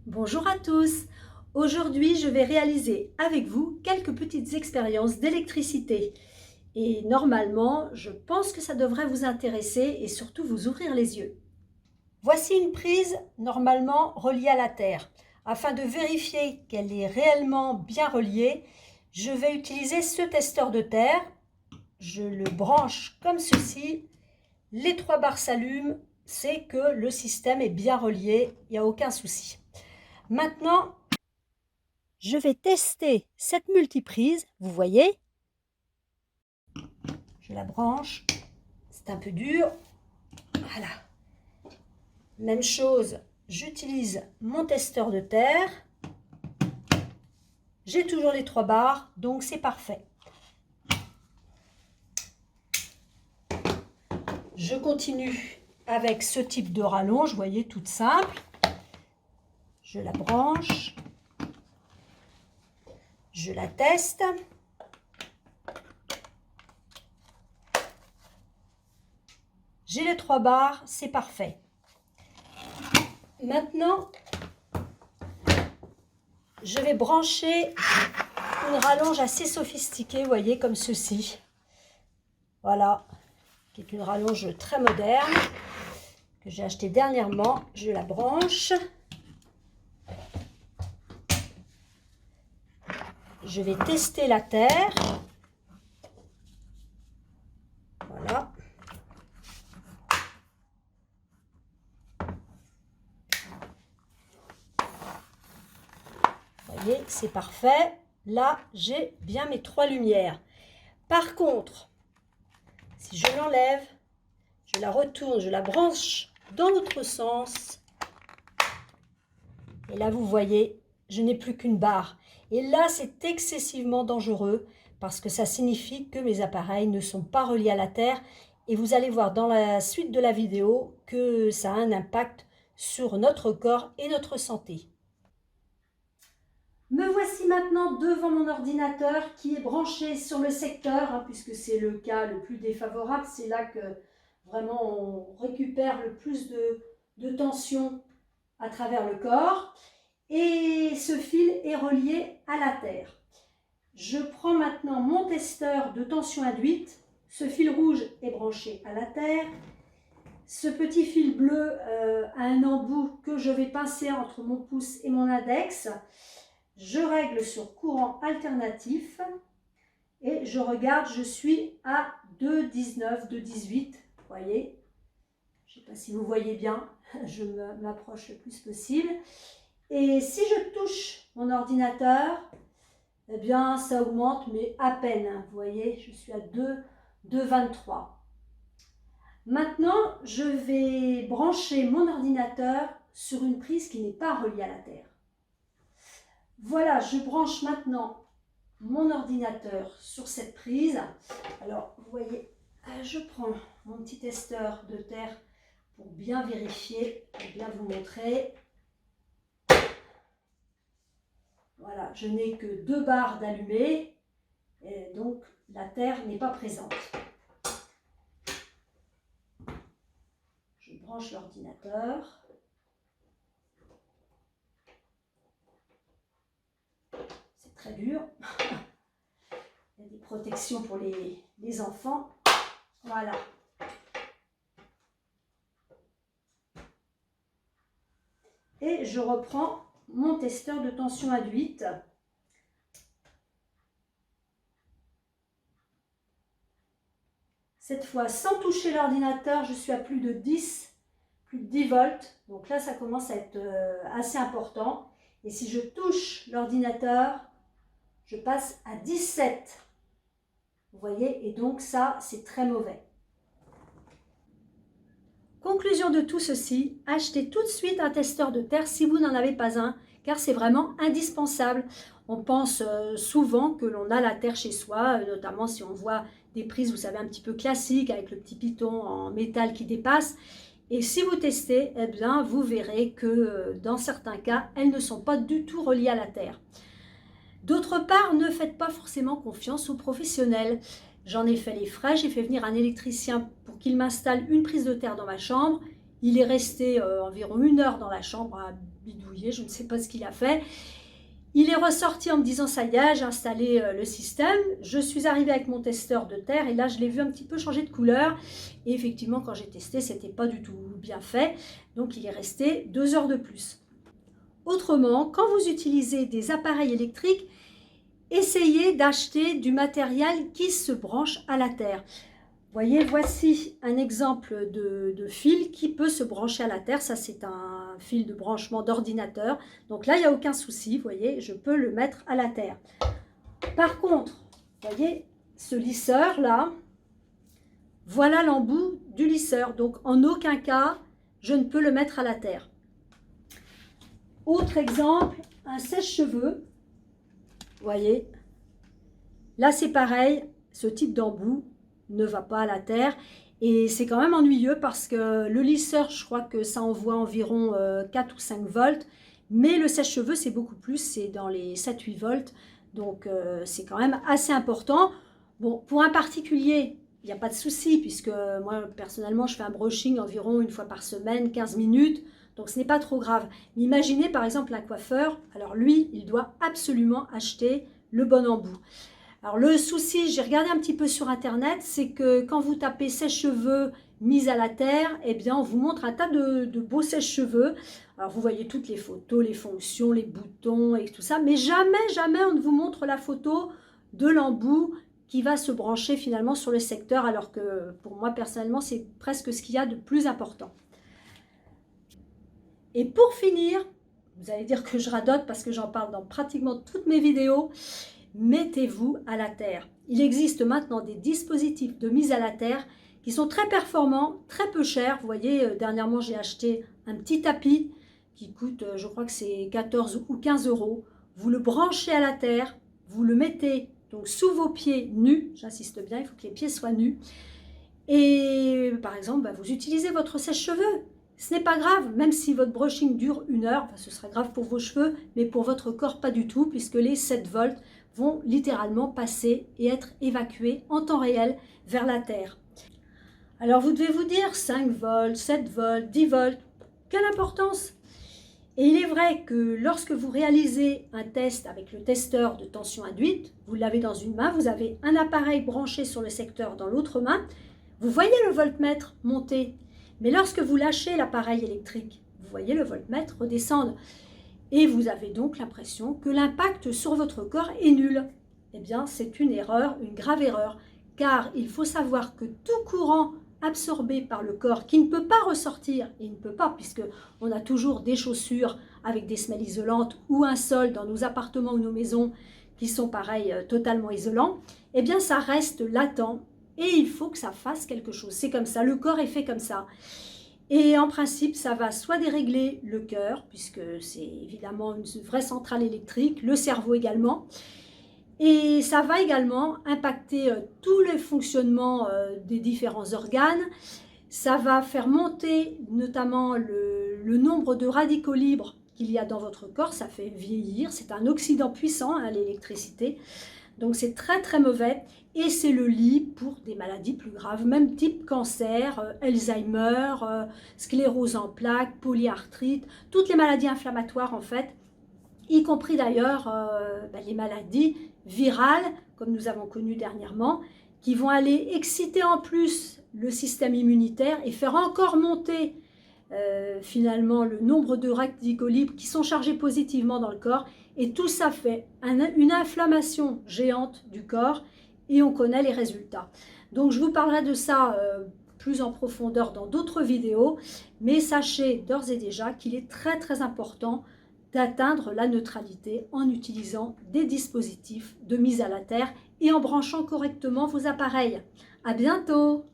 Bonjour à tous. Aujourd'hui, je vais réaliser avec vous quelques petites expériences d'électricité. Et normalement, je pense que ça devrait vous intéresser et surtout vous ouvrir les yeux. Voici une prise normalement reliée à la terre. Afin de vérifier qu'elle est réellement bien reliée, je vais utiliser ce testeur de terre. Je le branche comme ceci. Les 3 barres s'allument, c'est que le système est bien relié, il n'y a aucun souci. Maintenant, je vais tester cette multiprise, vous voyez. Je la branche, c'est un peu dur. Voilà. Même chose, j'utilise mon testeur de terre. J'ai toujours les 3 barres, donc c'est parfait. Je continue avec ce type de rallonge, vous voyez, toute simple. Je la branche. Je la teste. J'ai les 3 barres, c'est parfait. Maintenant, je vais brancher une rallonge assez sophistiquée, vous voyez, comme ceci. Voilà, qui est une rallonge très moderne, que j'ai achetée dernièrement. Je la branche. Je vais tester la terre. Voilà. Vous voyez, c'est parfait. Là, j'ai bien mes 3 lumières. Par contre, si je l'enlève, je la retourne, je la branche dans l'autre sens. Et là, vous voyez, je n'ai plus qu'une barre. Et là, c'est excessivement dangereux parce que ça signifie que mes appareils ne sont pas reliés à la terre. Et vous allez voir dans la suite de la vidéo que ça a un impact sur notre corps et notre santé. Me voici maintenant devant mon ordinateur qui est branché sur le secteur, puisque c'est le cas le plus défavorable. C'est là que vraiment on récupère le plus de tension à travers le corps. Et ce fil est relié à la terre. Je prends maintenant mon testeur de tension induite. Ce fil rouge est branché à la terre. Ce petit fil bleu a un embout que je vais pincer entre mon pouce et mon index. Je règle sur courant alternatif et je regarde, je suis à 2,19, 2,18, vous voyez. Je ne sais pas si vous voyez bien, je m'approche le plus possible. Et si je touche mon ordinateur, eh bien ça augmente, mais à peine. Vous voyez, je suis à 2,23. Maintenant, je vais brancher mon ordinateur sur une prise qui n'est pas reliée à la terre. Voilà, je branche maintenant mon ordinateur sur cette prise. Alors, vous voyez, je prends mon petit testeur de terre pour bien vérifier, pour bien vous montrer. Voilà, je n'ai que 2 barres d'allumées, et donc la terre n'est pas présente. Je branche l'ordinateur. C'est très dur. Il y a des protections pour les enfants. Voilà. Et je reprends mon testeur de tension induite. Cette fois, sans toucher l'ordinateur, je suis à plus de 10 volts. Donc là, ça commence à être assez important. Et si je touche l'ordinateur, je passe à 17. Vous voyez, et donc ça, c'est très mauvais. Conclusion de tout ceci, achetez tout de suite un testeur de terre si vous n'en avez pas un, car c'est vraiment indispensable. On pense souvent que l'on a la terre chez soi, notamment si on voit des prises, vous savez, un petit peu classiques, avec le petit piton en métal qui dépasse. Et si vous testez, eh bien, vous verrez que dans certains cas, elles ne sont pas du tout reliées à la terre. D'autre part, ne faites pas forcément confiance aux professionnels. J'en ai fait les frais, j'ai fait venir un électricien pour qu'il m'installe une prise de terre dans ma chambre. Il est resté environ 1 heure dans la chambre à bidouillé, je ne sais pas ce qu'il a fait. Il est ressorti en me disant ça y est, j'ai installé le système. Je suis arrivée avec mon testeur de terre et là je l'ai vu un petit peu changer de couleur. Et effectivement quand j'ai testé, c'était pas du tout bien fait. Donc il est resté 2 heures de plus. Autrement, quand vous utilisez des appareils électriques, essayez d'acheter du matériel qui se branche à la terre. Voyez, voici un exemple de fil qui peut se brancher à la terre. Ça, c'est un fil de branchement d'ordinateur. Donc là, il n'y a aucun souci. Vous voyez, je peux le mettre à la terre. Par contre, voyez, ce lisseur-là, voilà l'embout du lisseur. Donc, en aucun cas, je ne peux le mettre à la terre. Autre exemple, un sèche-cheveux. Vous voyez, là, c'est pareil. Ce type d'embout ne va pas à la terre et c'est quand même ennuyeux parce que le lisseur, je crois que ça envoie environ 4 ou 5 volts, mais le sèche-cheveux c'est beaucoup plus, c'est dans les 7-8 volts, donc c'est quand même assez important. Bon, pour un particulier, il n'y a pas de souci puisque moi personnellement je fais un brushing environ une fois par semaine, 15 minutes, donc ce n'est pas trop grave. Mais imaginez par exemple un coiffeur, alors lui il doit absolument acheter le bon embout. Alors le souci, j'ai regardé un petit peu sur internet, c'est que quand vous tapez sèche-cheveux mise à la terre, eh bien on vous montre un tas de beaux sèche-cheveux. Alors vous voyez toutes les photos, les fonctions, les boutons et tout ça, mais jamais on ne vous montre la photo de l'embout qui va se brancher finalement sur le secteur, alors que pour moi personnellement c'est presque ce qu'il y a de plus important. Et pour finir, vous allez dire que je radote parce que j'en parle dans pratiquement toutes mes vidéos, mettez-vous à la terre. Il existe maintenant des dispositifs de mise à la terre qui sont très performants, très peu chers. Vous voyez, dernièrement, j'ai acheté un petit tapis qui coûte, je crois que c'est 14 ou 15 euros. Vous le branchez à la terre, vous le mettez donc sous vos pieds nus. J'insiste bien, il faut que les pieds soient nus. Et par exemple, vous utilisez votre sèche-cheveux. Ce n'est pas grave, même si votre brushing dure 1 heure, ce sera grave pour vos cheveux, mais pour votre corps, pas du tout, puisque les 7 volts vont littéralement passer et être évacués en temps réel vers la terre. Alors vous devez vous dire 5 volts, 7 volts, 10 volts, quelle importance? Et il est vrai que lorsque vous réalisez un test avec le testeur de tension induite, vous l'avez dans une main, vous avez un appareil branché sur le secteur dans l'autre main, vous voyez le voltmètre monter. Mais lorsque vous lâchez l'appareil électrique, vous voyez le voltmètre redescendre. Et vous avez donc l'impression que l'impact sur votre corps est nul. Eh bien, c'est une erreur, une grave erreur, car il faut savoir que tout courant absorbé par le corps, qui ne peut pas ressortir, et il ne peut pas, puisqu'on a toujours des chaussures avec des semelles isolantes ou un sol dans nos appartements ou nos maisons qui sont pareil, totalement isolants, eh bien, ça reste latent et il faut que ça fasse quelque chose. C'est comme ça, le corps est fait comme ça. Et en principe, ça va soit dérégler le cœur, puisque c'est évidemment une vraie centrale électrique, le cerveau également, et ça va également impacter tout le fonctionnement des différents organes. Ça va faire monter notamment le nombre de radicaux libres qu'il y a dans votre corps, ça fait vieillir, c'est un oxydant puissant, hein, l'électricité. Donc c'est très très mauvais et c'est le lit pour des maladies plus graves, même type cancer, Alzheimer, sclérose en plaques, polyarthrite, toutes les maladies inflammatoires en fait, y compris d'ailleurs les maladies virales comme nous avons connu dernièrement, qui vont aller exciter en plus le système immunitaire et faire encore monter finalement le nombre de radicaux libres qui sont chargés positivement dans le corps. Et tout ça fait une inflammation géante du corps et on connaît les résultats. Donc je vous parlerai de ça plus en profondeur dans d'autres vidéos, mais sachez d'ores et déjà qu'il est très très important d'atteindre la neutralité en utilisant des dispositifs de mise à la terre et en branchant correctement vos appareils. À bientôt!